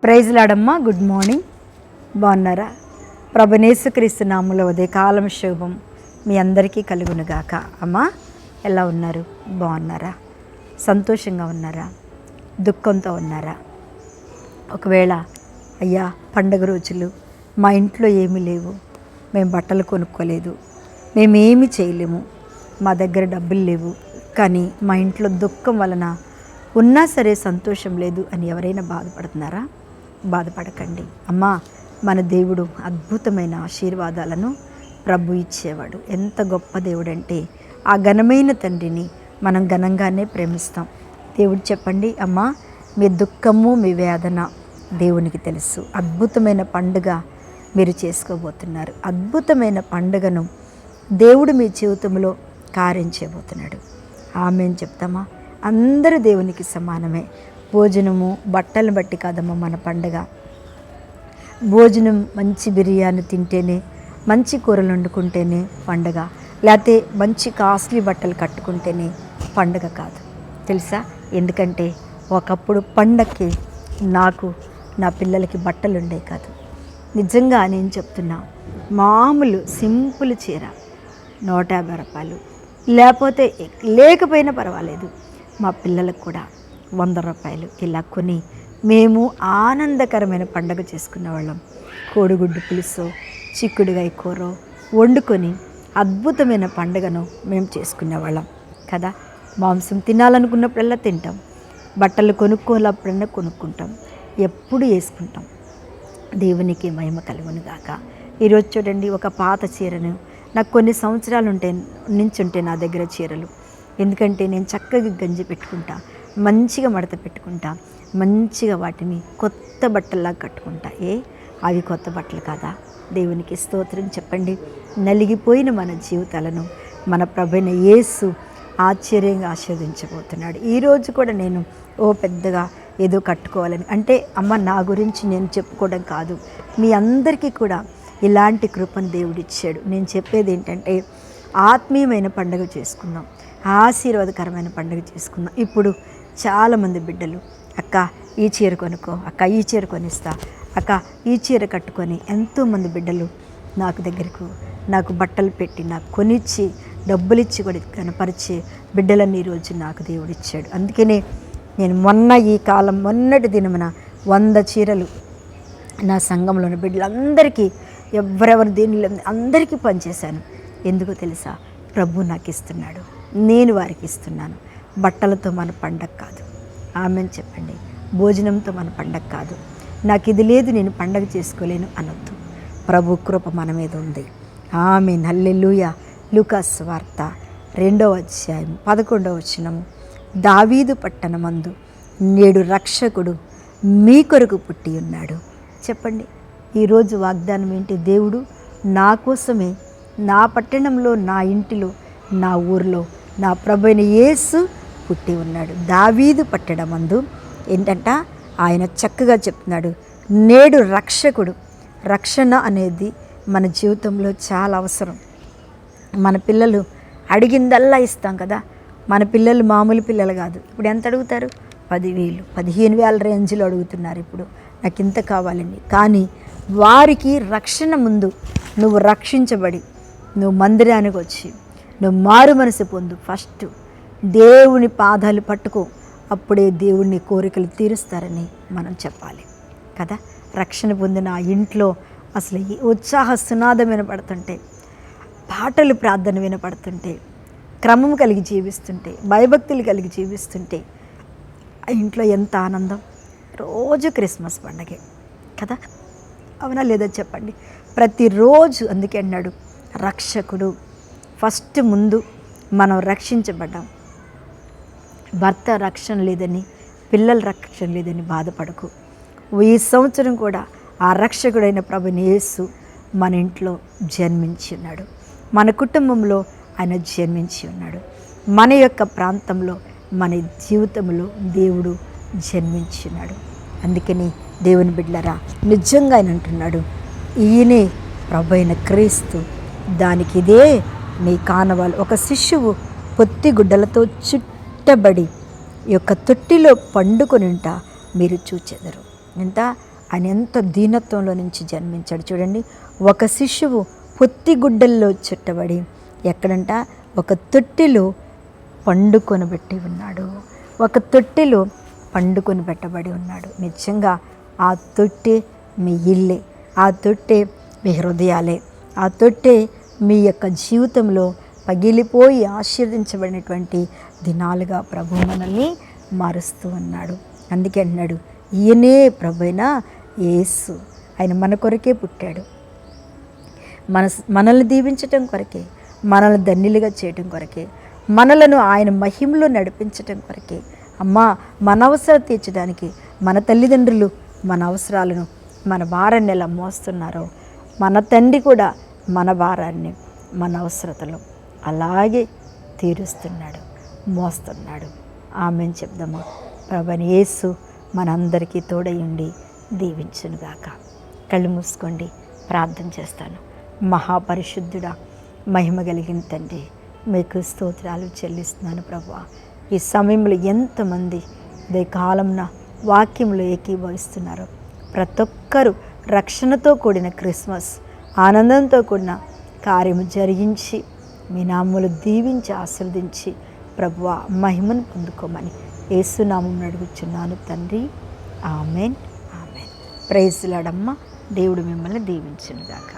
Praise లాడమ్మా. Good morning. బాగున్నారా? ప్రభునేసుక్రీస్తు నామములో ఉదయకాలం శుభం మీ అందరికీ కలుగునుగాక. అమ్మా ఎలా ఉన్నారు? బాగున్నారా? సంతోషంగా ఉన్నారా? దుఃఖంతో ఉన్నారా? ఒకవేళ అయ్యా పండగ రోజులు మా ఇంట్లో ఏమీ లేవు, మేము బట్టలు కొనుక్కోలేదు, మేమేమి చేయలేము, మా దగ్గర డబ్బులు లేవు, కానీ మా ఇంట్లో దుఃఖం వలన ఉన్నా సరే సంతోషం లేదు అని ఎవరైనా బాధపడుతున్నారా? బాధపడకండి అమ్మా. మన దేవుడు అద్భుతమైన ఆశీర్వాదాలను ప్రభు ఇచ్చేవాడు. ఎంత గొప్ప దేవుడు అంటే ఆ ఘనమైన తండ్రిని మనం ఘనంగానే ప్రేమిస్తాం. దేవుడు చెప్పండి అమ్మా, మీ దుఃఖము మీ వేదన దేవునికి తెలుసు. అద్భుతమైన పండుగ మీరు చేసుకోబోతున్నారు. అద్భుతమైన పండుగను దేవుడు మీ జీవితంలో కార్యం చేయబోతున్నాడు. ఆమేన్ చెప్తామా? అందరూ దేవునికి సమానమే. భోజనము బట్టలను బట్టి కాదమ్మా మన పండుగ. భోజనం మంచి బిర్యానీ తింటేనే, మంచి కూరలు వండుకుంటేనే పండుగ, లేకపోతే మంచి కాస్ట్లీ బట్టలు కట్టుకుంటేనే పండుగ కాదు. తెలుసా? ఎందుకంటే ఒకప్పుడు పండగకి నాకు నా పిల్లలకి బట్టలు ఉండే కాదు. నిజంగా నేను చెప్తున్నా, మామూలు సింపుల్ చీర 150 రూపాయలు, లేకపోతే లేకపోయినా పర్వాలేదు, మా పిల్లలకు కూడా 100 రూపాయలు ఇలా కొని మేము ఆనందకరమైన పండుగ చేసుకునేవాళ్ళం. కోడిగుడ్డు పులుసు, చిక్కుడుగాయ కూర వండుకొని అద్భుతమైన పండుగను మేము చేసుకునేవాళ్ళం కదా. మాంసం తినాలనుకున్నప్పుడల్లా తింటాం, బట్టలు కొనుక్కోవాలప్పుడన్నా కొనుక్కుంటాం, ఎప్పుడు వేసుకుంటాం. దేవునికి మహిమ కలుగును గాక. ఈరోజు చూడండి, ఒక పాత చీరను నాకు కొన్ని సంవత్సరాలు ఉంటే నా దగ్గర చీరలు, ఎందుకంటే నేను చక్కగా గంజి పెట్టుకుంటా, మంచిగా మడత పెట్టుకుంటా, మంచిగా వాటిని కొత్త బట్టల్లా కట్టుకుంటా. అవి కొత్త బట్టలు కాదా? దేవునికి స్తోత్రం చెప్పండి. నలిగిపోయిన మన జీవితాలను మన ప్రభువైన యేసు ఆశ్చర్యంగా ఆశీర్వదించబోతున్నాడు. ఈరోజు కూడా నేను పెద్దగా ఏదో కట్టుకోవాలని అంటే అమ్మ నా గురించి నేను చెప్పుకోవడం కాదు, మీ అందరికీ కూడా ఇలాంటి కృపను దేవుడిచ్చాడు. నేను చెప్పేది ఏంటంటే ఆత్మీయమైన పండుగ చేసుకుందాం, ఆశీర్వాదకరమైన పండుగ చేసుకుందాం. ఇప్పుడు చాలామంది బిడ్డలు అక్క ఈ చీర కొనుక్కో, అక్క ఈ చీర కొనిస్తా, అక్క ఈ చీర కట్టుకొని ఎంతోమంది బిడ్డలు నాకు బట్టలు పెట్టి నాకు కొనిచ్చి డబ్బులు ఇచ్చి కూడా కనపరిచే బిడ్డలన్నీ ఈరోజు నాకు దేవుడిచ్చాడు. అందుకనే నేను మొన్నటి దినమున 100 చీరలు నా సంఘంలోని బిడ్డలందరికీ ఎవరెవరు దీనిలో అందరికీ పనిచేశాను. ఎందుకో తెలుసా? ప్రభు నాకు ఇస్తున్నాడు, నేను వారికి ఇస్తున్నాను. బట్టలతో మన పండగ కాదు. ఆమెను చెప్పండి. భోజనంతో మన పండగ కాదు. నాకు ఇది లేదు, నేను పండగ చేసుకోలేను అనొద్దు. ప్రభు కృప మన మీద ఉంది. ఆమేన్. హల్లెలూయా. లూకాసు సువార్త 2వ అధ్యాయం 11వ వచనము, దావీదు పట్టణమందు నేడు రక్షకుడు మీ కొరకు పుట్టి ఉన్నాడు. చెప్పండి, ఈరోజు వాగ్దానం ఏంటి? దేవుడు నా కోసమే నా పట్టణంలో, నా ఇంటిలో, నా ఊరిలో నా ప్రభువైన యేసు పుట్టి ఉన్నాడు. దావీదు పట్టణమందు ఏంటంట? ఆయన చక్కగా చెప్తున్నాడు, నేడు రక్షకుడు. రక్షణ అనేది మన జీవితంలో చాలా అవసరం. మన పిల్లలు అడిగిందల్లా ఇస్తాం కదా. మన పిల్లలు మామూలు పిల్లలు కాదు. ఇప్పుడు ఎంత అడుగుతారు? 10,000 15,000 రేంజ్లో అడుగుతున్నారు. ఇప్పుడు నాకు ఇంత కావాలని. కానీ వారికి రక్షణ ముందు నువ్వు రక్షించబడి నువ్వు మందిరానికి వచ్చి నువ్వు మారు మనసు పొందు. ఫస్ట్ దేవుని పాదాలు పట్టుకో, అప్పుడే దేవుని కోరికలు తీరుస్తారని మనం చెప్పాలి కదా. రక్షణ పొందిన ఆ ఇంట్లో అసలు ఈ ఉత్సాహ సునాదం వినపడుతుంటే, పాటలు ప్రార్థన వినపడుతుంటే, క్రమం కలిగి జీవిస్తుంటే, భయభక్తులు కలిగి జీవిస్తుంటే ఆ ఇంట్లో ఎంత ఆనందం. రోజు క్రిస్మస్ పండగే కదా, అవునా లేదా చెప్పండి? ప్రతిరోజు. అందుకే అన్నాడు రక్షకుడు. ఫస్ట్ ముందు మనం రక్షించబడ్డాం. భర్త రక్షణ లేదని, పిల్లల రక్షణ లేదని బాధపడకు. ఈ సంవత్సరం కూడా ఆ రక్షకుడైన ప్రభువైన యేసు మన ఇంట్లో జన్మించి ఉన్నాడు, మన కుటుంబంలో ఆయన జన్మించి ఉన్నాడు, మన యొక్క ప్రాంతంలో, మన జీవితంలో దేవుడు జన్మించి ఉన్నాడు. అందుకని దేవుని బిడ్డలారా, నిజంగా ఆయన అంటున్నాడు, ఈయనే ప్రభువైన క్రీస్తు, దానికి ఇదే మీ కానవాలు. ఒక శిశువు పొత్తి గుడ్డలతో చుట్టబడి ఈ యొక్క తొట్టిలో పండుకొనింట మీరు చూచెదరు. ఎంత ఆయన ఎంత దీనత్వంలో నుంచి జన్మించాడు చూడండి. ఒక శిశువు పొత్తిగుడ్డల్లో చుట్టబడి ఎక్కడంట ఒక తొట్టిలో పండుకొనబెట్టి ఉన్నాడు. ఒక తొట్టిలో పండుకొని పెట్టబడి ఉన్నాడు. నిజంగా ఆ తొట్టె మీ ఇల్లే, ఆ తొట్టె మీ హృదయాలే, ఆ తొట్టె మీ యొక్క జీవితంలో పగిలిపోయి ఆశీర్వదించబడినటువంటి దినాలుగా ప్రభు మనల్ని మారుస్తూ ఉన్నాడు. అందుకే అన్నాడు, ఈయనే ప్రభువైన యేసు. ఆయన మన కొరకే పుట్టాడు, మనల్ని దీవించటం కొరకే, మనల్ని ధన్యులుగా చేయటం కొరకే, మనలను ఆయన మహిమలో నడిపించటం కొరకే. అమ్మా, మన అవసరం తీర్చడానికి మన తల్లిదండ్రులు మన అవసరాలను, మన భారాన్ని ఎలా మోస్తున్నారో మన తండ్రి కూడా మన భారాన్ని, మన అవసరతలు అలాగే తీరుస్తున్నాడు, మోస్తున్నాడు. ఆమెను చెప్దామా? ప్రభువైన యేసు మనందరికీ తోడయుండి దీవించునుగాక. కళ్ళు మూసుకోండి, ప్రార్థన చేస్తాను. మహాపరిశుద్ధుడా, మహిమ కలిగిన తండ్రి, మీకు స్తోత్రాలు చెల్లిస్తున్నాను ప్రభువా. ఈ సమయంలో ఎంతమంది ఇదే కాలంన వాక్యంలో ఏకీభవిస్తున్నారు. ప్రతి ఒక్కరూ రక్షణతో కూడిన క్రిస్మస్, ఆనందంతో కూడిన కార్యము జరిగించి మీ నామములు దీవించి ఆశీర్వదించి ప్రభువా మహిమను పొందుకోమని యేసునామం అడుగుచున్నాను తండ్రి. Amen, amen. ప్రైజ్ లార్డ్ అమ్మ. దేవుడు మిమ్మల్ని దీవించునుగాక.